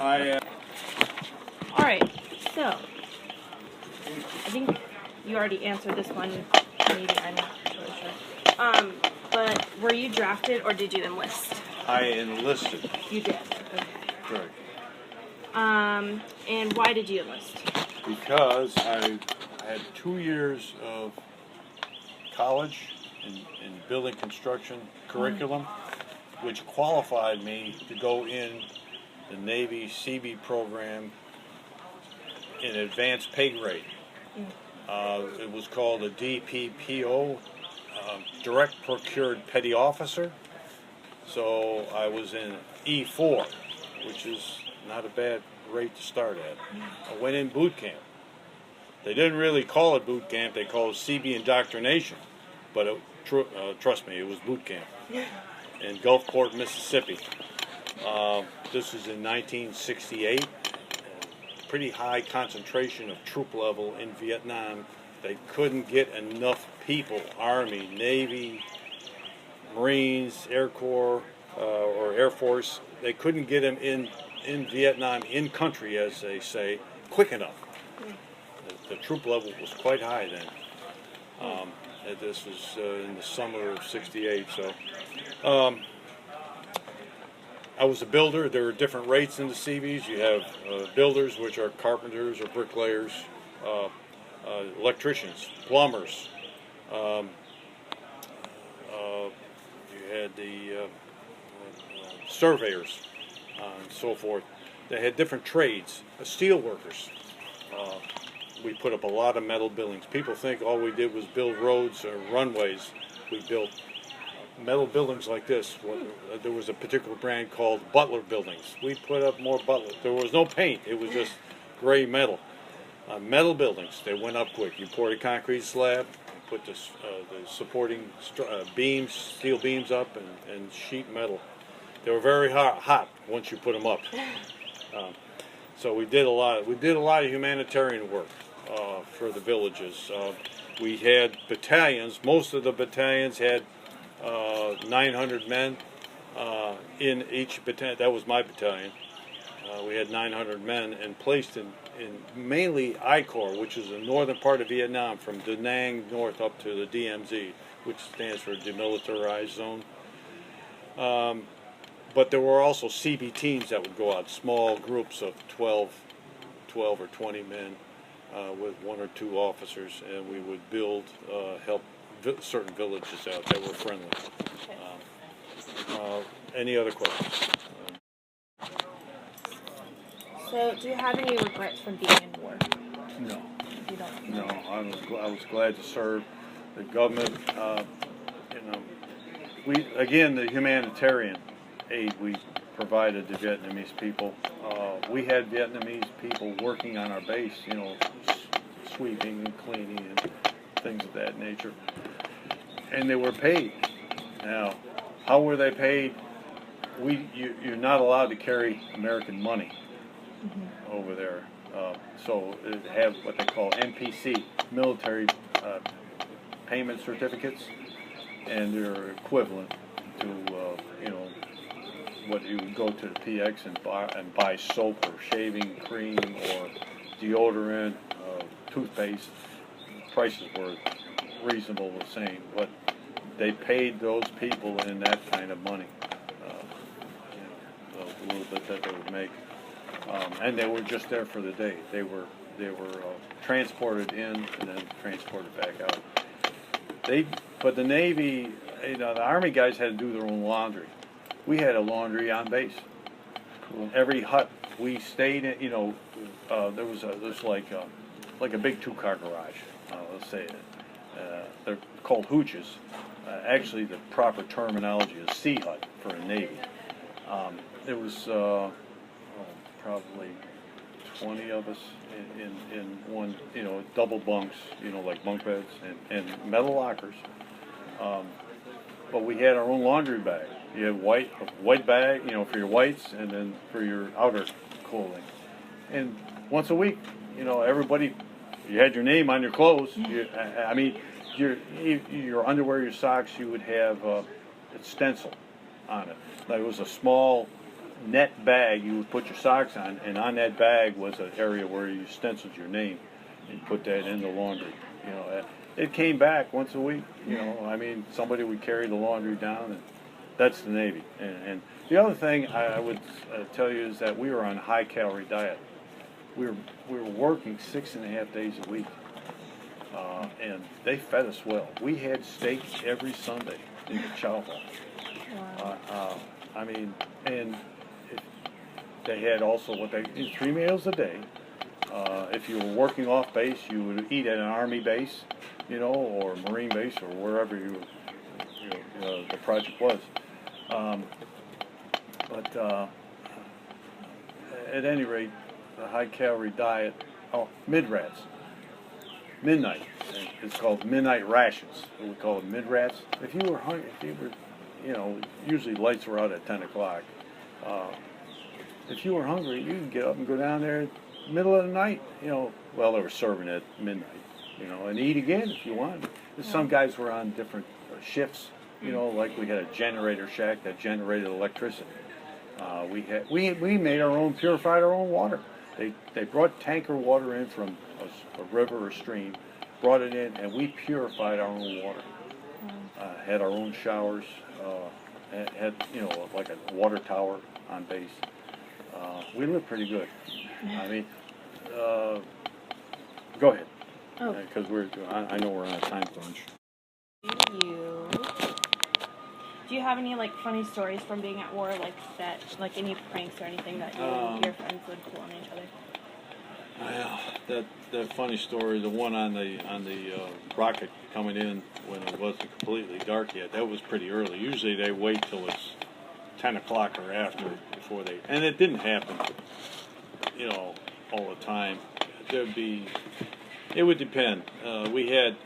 I All right, so I think you already answered this one. Maybe I'm not really sure. But were you drafted or did you enlist? I enlisted. You did. Okay. Correct. And why did you enlist? Because I had 2 years of college in building construction curriculum, which qualified me to go in the Navy CB program in advanced pay grade. It was called a DPPO, Direct Procured Petty Officer. So I was in E4, which is not a bad rate to start at. I went in boot camp. They didn't really call it boot camp, they called it CB indoctrination. But trust me, it was boot camp in Gulfport, Mississippi. This was in 1968. Pretty high concentration of troop level in Vietnam. They couldn't get enough people, Army, Navy, Marines, Air Corps, or Air Force. They couldn't get them in Vietnam, in country, as they say, quick enough. The troop level was quite high then. This was in the summer of '68. So I was a builder. There were different rates in the CBs. You have builders, which are carpenters or bricklayers, electricians, plumbers. You had the surveyors, and so forth. They had different trades. Steel workers. We put up a lot of metal buildings. People think all we did was build roads or runways. We built metal buildings like this. There was a particular brand called Butler Buildings. We put up more Butler. There was no paint. It was just gray metal. Metal buildings, they went up quick. You poured a concrete slab, put the supporting beams, steel beams up, and sheet metal. They were very hot once you put them up. So we did a lot of humanitarian work for the villages. We had battalions. Most of the battalions had 900 men in each battalion. That was my battalion. We had 900 men and placed in mainly I Corps, which is the northern part of Vietnam, from Da Nang north up to the DMZ, which stands for Demilitarized Zone. But there were also CB teams that would go out, small groups of 12 or 20 men with 1 or 2 officers, and we would build, help certain villages out that were friendly. Any other questions? So, do you have any regrets from being in war? No. You don't? No, I was glad to serve the government. The humanitarian aid we provided to Vietnamese people. We had Vietnamese people working on our base, sweeping and cleaning and things of that nature. And they were paid. Now, how were they paid? You're not allowed to carry American money over there. So it have what they call MPC, military payment certificates, and they're equivalent to what you would go to the PX and buy soap or shaving cream or deodorant, toothpaste. Prices were reasonable, the same, but they paid those people in that kind of money, a little bit that they would make, and they were just there for the day. They were transported in and then transported back out. But the Navy, the Army guys had to do their own laundry. We had a laundry on base. Cool. Every hut we stayed in, there was like a big 2-car garage. Let's say they're called hooches. Actually, the proper terminology is sea hut for a Navy. There was probably 20 of us in one, double bunks, like bunk beds and metal lockers. But we had our own laundry bag. You had white bag, for your whites, and then for your outer clothing. And once a week, everybody, you had your name on your clothes. Your underwear, your socks, you would have a stencil on it. Like it was a small net bag you would put your socks on, and on that bag was an area where you stenciled your name and put that in the laundry. You know, it came back once a week. You know, I mean, somebody would carry the laundry down, and that's the Navy. And the other thing I would tell you is that we were on a high-calorie diet. We were working 6.5 days a week, and they fed us well. We had steak every Sunday in the chow hall. Wow. I mean, and they had also 3 meals a day. If you were working off base, you would eat at an Army base, you know, or Marine base, or wherever the project was. But at any rate, the high-calorie diet. Oh, mid-rats. Midnight. It's called midnight rations. We call it mid-rats. If you were hungry, you know, usually lights were out at 10 o'clock. If you were hungry, you could get up and go down there middle of the night. You know, well, they were serving at midnight. You know, and eat again if you wanted. Some guys were on different shifts. You know, like we had a generator shack that generated electricity. We made our own, purified our own water. They brought tanker water in from a river or stream, brought it in, and we purified our own water. Had our own showers, had, you know, like a water tower on base. We lived pretty good. I mean, go ahead, because I know we're on a time crunch. Do you have any like funny stories from being at war, like that, like any pranks or anything that you and your friends would pull on each other? Well, that funny story, the one on the rocket coming in when it wasn't completely dark yet, that was pretty early. Usually they wait till it's 10 o'clock or after before they, and it didn't happen, you know, all the time. It would depend. We had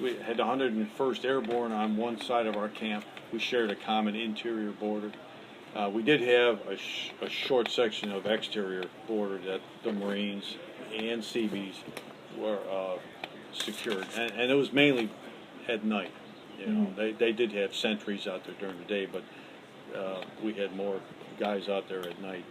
the 101st Airborne on one side of our camp. We shared a common interior border. We did have a short section of exterior border that the Marines and Seabees were secured, and it was mainly at night. You know, they did have sentries out there during the day, but we had more guys out there at night.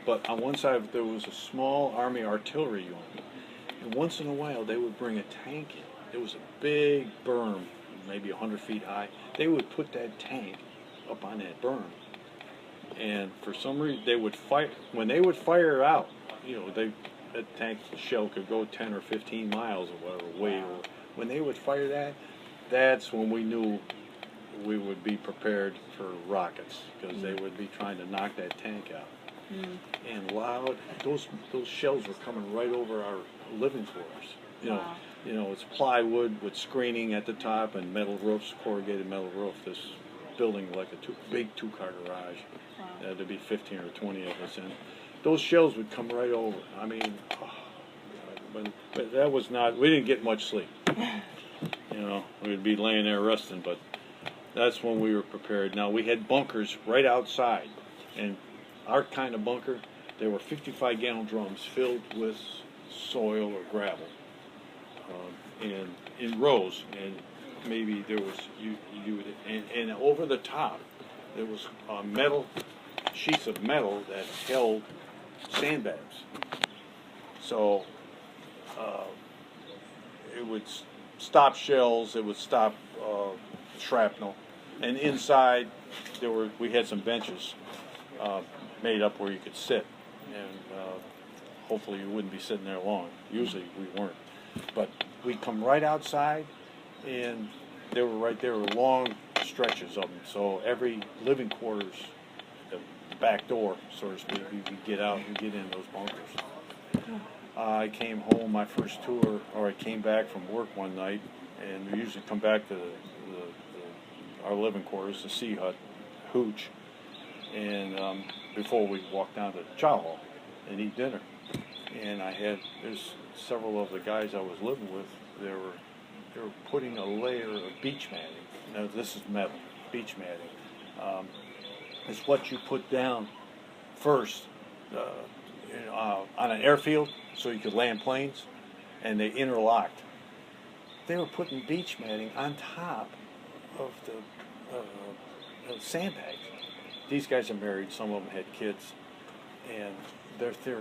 But on one side there was a small Army artillery unit, and once in a while they would bring a tank in. There was a big berm, maybe 100 feet high. They would put that tank up on that berm, and for some reason they would fire. When they would fire out, you know, that tank shell could go 10 or 15 miles or whatever way. When they would fire that, that's when we knew we would be prepared for rockets, because they would be trying to knock that tank out. And loud, those shells were coming right over our living quarters. You know, it's plywood with screening at the top and metal roofs, corrugated metal roof. This building like a big two-car garage. There'd be 15 or 20 of us in. Those shells would come right over. I mean, but that was not. We didn't get much sleep. You know, we'd be laying there resting, but that's when we were prepared. Now we had bunkers right outside, and our kind of bunker, they were 55-gallon drums filled with soil or gravel. And in rows, and maybe there was and over the top there was sheets of metal that held sandbags. So it would stop shells, it would stop shrapnel, and inside we had some benches made up where you could sit, and hopefully you wouldn't be sitting there long. Usually we weren't. But we'd come right outside, and they were long stretches of them. So every living quarters, the back door, so to speak, you could get out and get in those bunkers. I came home my first tour, or I came back from work one night, and we usually come back to our living quarters, the sea hut, hooch, and before we walk down to the chow hall and eat dinner. And there's several of the guys I was living with, they were putting a layer of beach matting. Now this is metal, beach matting. It's what you put down first on an airfield so you could land planes, and they interlocked. They were putting beach matting on top of the sandbags. these guys are married. Some of them had kids, and their theory